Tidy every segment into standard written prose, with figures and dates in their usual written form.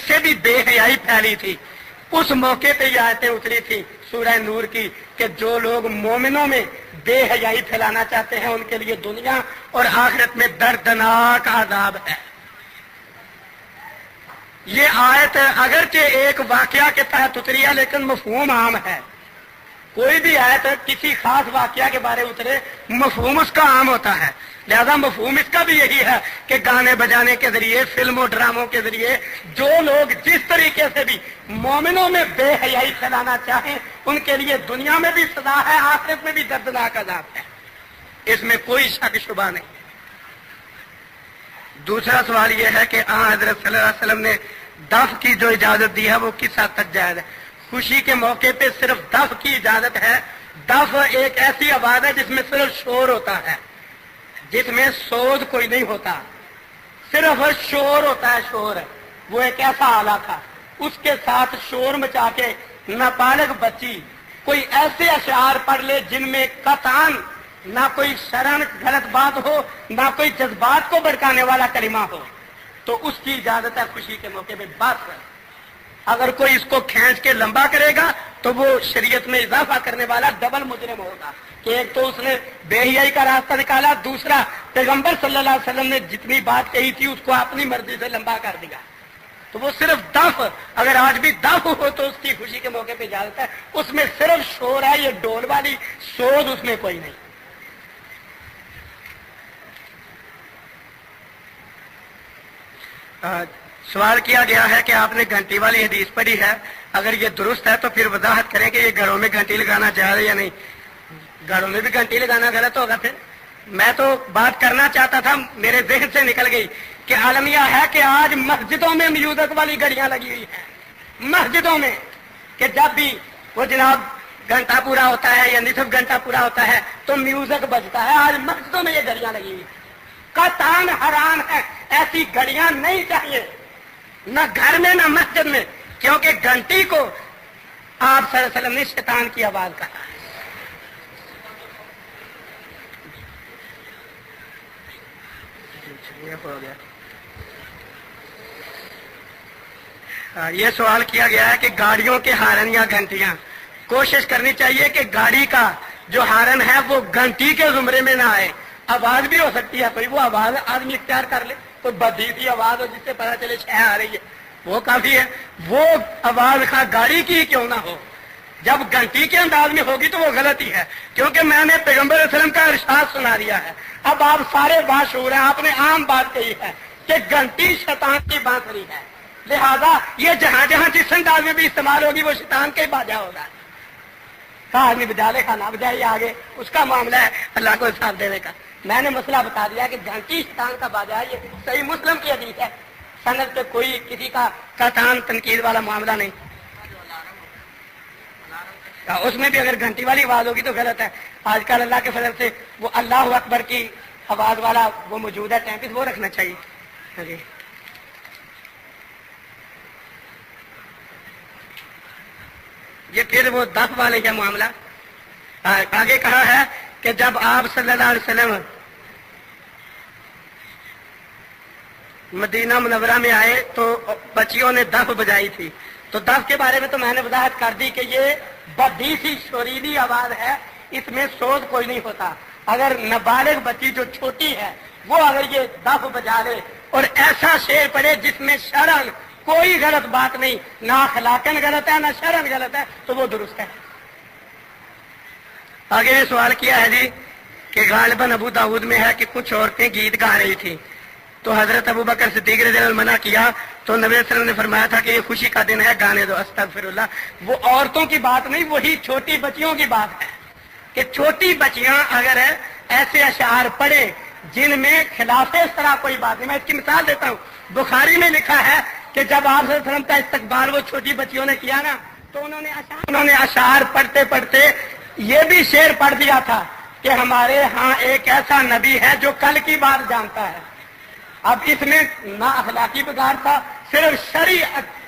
से भी बेहयाई फैली थी। उस मौके पे ये आयतें उतरी थी सूरह नूर की कि जो लोग मोमिनों में बेहयाई फैलाना चाहते हैं उनके लिए दुनिया और आखिरत में दर्दनाक आजाब है। ये आयत अगरचे एक वाकया के तहत उतरी है लेकिन मफहूम आम है। कोई भी आयत किसी खास वाकया के बारे में उतरे मफहूम उसका आम होता है। लिहाजा मफहूम इसका भी यही है कि गाने बजाने के जरिए, फिल्मों ड्रामों के जरिए जो लोग जिस तरीके से भी मोमिनों में बेहयाई फैलाना चाहें उनके लिए दुनिया में भी सजा है, आखिरत में भी दर्दनाक अज़ाब है। इसमें कोई शक शुबा नहीं। दूसरा सवाल यह है कि हज़रत सल्लल्लाहु अलैहि वसल्लम ने दफ की जो इजाजत दी है वो किस हद तक जायज है? खुशी के मौके पे सिर्फ दफ की इजाजत है। दफ एक ऐसी आवाज है जिसमें सिर्फ शोर होता है, जिसमें सोज कोई नहीं होता, सिर्फ शोर होता है। शोर वो एक ऐसा आला था, उसके साथ शोर मचा के नाबालिग बच्ची कोई ऐसे अशआर पढ़ ले जिनमें कतान ना कोई शरण गलत बात हो, ना कोई जज्बात को भड़काने वाला कलिमा हो, तो उसकी इजाजत है खुशी के मौके पे। बस अगर कोई इसको खींच के लंबा करेगा तो वो शरीयत में इजाफा करने वाला डबल मुजरिम होगा कि एक तो उसने बेहयाई का रास्ता निकाला, दूसरा पैगंबर सल्लल्लाहु अलैहि वसल्लम ने जितनी बात कही थी उसको अपनी मर्जी से लंबा कर दिया। तो वो सिर्फ दफ, अगर आज भी दफ हो तो उसकी खुशी के मौके पे इजाजत है। उसमें सिर्फ शोर है, ये डोल वाली सोच उसमें कोई नहीं। सवाल किया गया है कि आपने घंटी वाली हदीस पढ़ी है, अगर ये दुरुस्त है तो फिर वजाहत करें कि ये घरों में घंटी लगाना जायज या नहीं। घरों में भी घंटी लगाना गलत होगा। फिर मैं तो बात करना चाहता था, मेरे जहन से निकल गई कि आलमिया है कि आज मस्जिदों में म्यूजिक वाली घड़ियां लगी हुई है। मस्जिदों में कि जब भी वो जनाब घंटा पूरा होता है या निसफ घंटा पूरा होता है तो म्यूजिक बजता है। आज मस्जिदों में ये घड़ियां लगी हुई है। कतान हराम है, ऐसी घड़ियां नहीं चाहिए, न घर में न मस्जिद में, क्योंकि घंटी को आप सल्लल्लाहु अलैहि वसल्लम ने शैतान की आवाज कहा है। ये सवाल किया गया है कि गाड़ियों के हारन या घंटियां, कोशिश करनी चाहिए कि गाड़ी का जो हारन है वो घंटी के जुमरे में ना आए। आवाज भी हो सकती है, कोई वो आवाज आदमी इख्तियार कर ले, कोई बदी सी आवाज हो जिससे पता चले शह आ रही है, वो काफी है। वो आवाज खा गाड़ी की क्यों ना हो, जब घंटी के अंदाज में होगी तो वो गलती है, क्योंकि मैंने पैगंबर वसल्लम का इरशाद सुना दिया है। अब आप सारे बाशऊर हैं, आपने आम बात कही है कि घंटी शैतान की बांसुरी है, लिहाजा ये जहां जहां जिस अंदाज में भी इस्तेमाल होगी वो शैतान का ही बाजा होगा। कहा आदमी बजा ले, खाना बजाइए, आगे उसका मामला है अल्लाह को हिसाब देने का। मैंने मसला बता दिया कि घंटी शैतान का बाजा है, ये सही मुस्लिम की हदीस है, सनद पे कोई किसी का कतान तनकीद वाला मामला नहीं। उसमें भी अगर घंटी वाली आवाज होगी तो गलत है। आजकल अल्लाह के फजल से वो अल्लाह अकबर की आवाज वाला वो मौजूद है टैंपिस, वो रखना चाहिए। ये फिर वो दफ वाले का मामला। आगे कहा है कि जब आप सल्लल्लाहु अलैहि वसल्लम मदीना मुनव्वरा में आए तो बच्चियों ने दफ बजाई थी। तो दफ के बारे में तो मैंने वजाहत कर दी कि ये बड़ी सी शोरीली आवाज है, इसमें सोच कोई नहीं होता। अगर नाबालिग बच्ची जो छोटी है वो अगर ये दफ बजा ले और ऐसा शेर पड़े जिसमें शरन कोई गलत बात नहीं, ना अखलाकन गलत है ना शरन गलत है, तो वो दुरुस्त है। आगे ने सवाल किया है जी कि गालिबन अबू दाऊद में है कि कुछ औरतें गीत गा रही थी तो हजरत अबू बकर सिद्दीक रज़ियल्लाहु अन्हु मना किया, तो नबी सल्लल्लाहु अलैहि वसल्लम ने फरमाया था कि ये खुशी का दिन है, गाने दो। अस्तगफिरुल्लाह, वो औरतों की बात नहीं, वही छोटी बच्चियों की बात है कि छोटी बच्चियां अगर ऐसे अशआर पढ़े जिनमें खिलाफे इस तरह कोई बात नहीं। मैं इसकी मिसाल देता हूँ, बुखारी में लिखा है कि जब आप सल्लल्लाहु अलैहि वसल्लम का इस्तकबाल वो छोटी बच्चियों ने किया ना, तो उन्होंने अशआर पढ़ते पढ़ते ये भी शेर पढ़ दिया था कि हमारे यहाँ एक ऐसा नबी है जो कल की बात जानता है। अब इसमें ना अखलाकी बिगाड़ था, सिर्फ शरई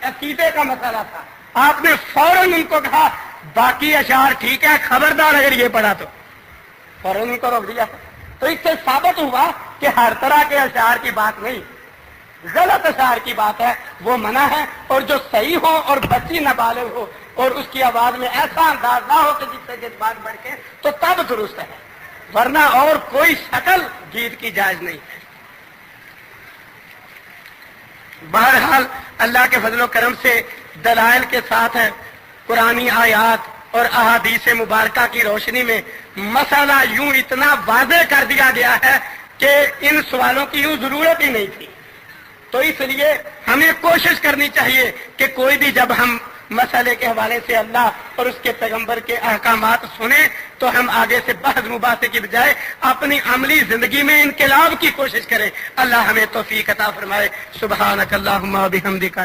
अकीदे का मसला था। आपने फौरन उनको कहा बाकी अशआर ठीक है, खबरदार अगर ये पढ़ा तो फौरन उनको रोक दिया। तो इससे साबित हुआ कि हर तरह के अशआर की बात नहीं, غلط اشعار کی بات ہے وہ منع ہے، اور جو صحیح ہو اور بچی نابالغ ہو اور اس کی آواز میں ایسا انداز نہ ہو کہ جس سے جذبات بڑھ کے، تو تب درست ہے، ورنہ اور کوئی شکل گیت کی جائز نہیں ہے۔ بہرحال اللہ کے فضل و کرم سے دلائل کے ساتھ ہے، قرآنی آیات اور احادیث مبارکہ کی روشنی میں مسئلہ یوں اتنا واضح کر دیا گیا ہے کہ ان سوالوں کی یوں ضرورت ہی نہیں تھی۔ تو اس لیے ہمیں کوشش کرنی چاہیے کہ کوئی بھی جب ہم مسئلے کے حوالے سے اللہ اور اس کے پیغمبر کے احکامات سنیں تو ہم آگے سے بحث مباحثے کی بجائے اپنی عملی زندگی میں انقلاب کی کوشش کریں۔ اللہ ہمیں توفیق عطا فرمائے۔ سبحانک اللہم و بحمدک۔